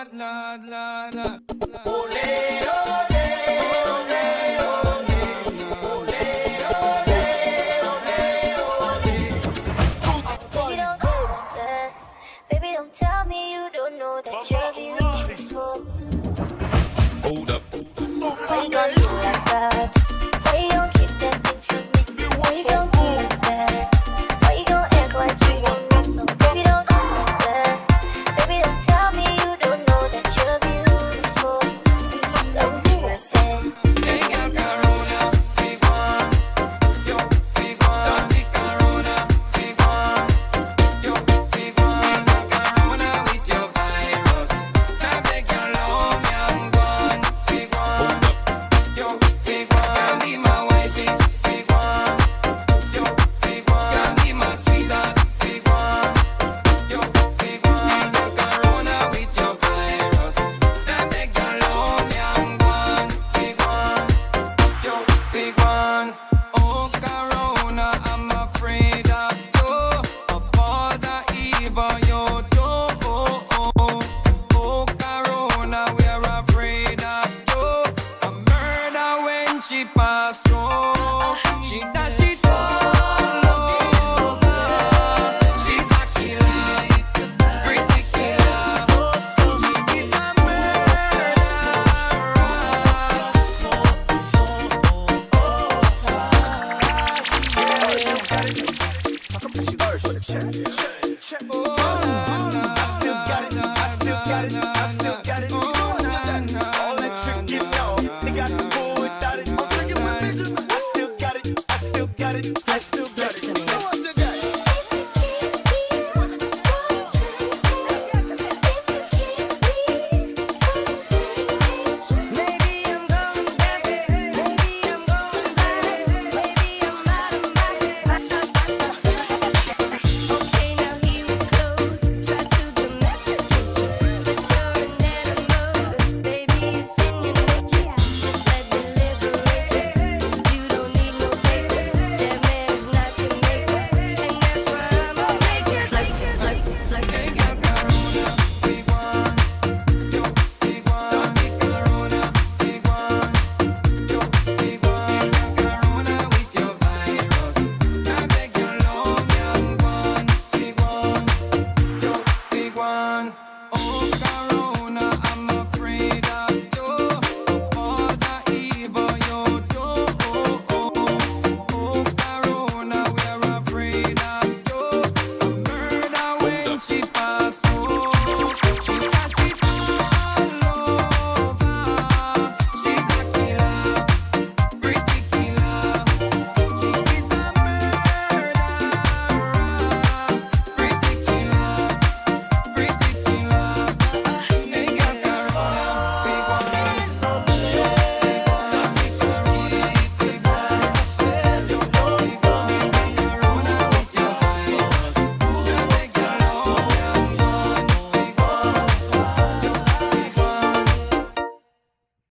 Baby, don't tell me you don't know that you're beautiful. Hold up. Why you gon' do like that? Why you gon' keep that thing from me? Why you gon' do like that? Why you gon' act like you don't know? Baby, don't do like that. Baby, don't tell me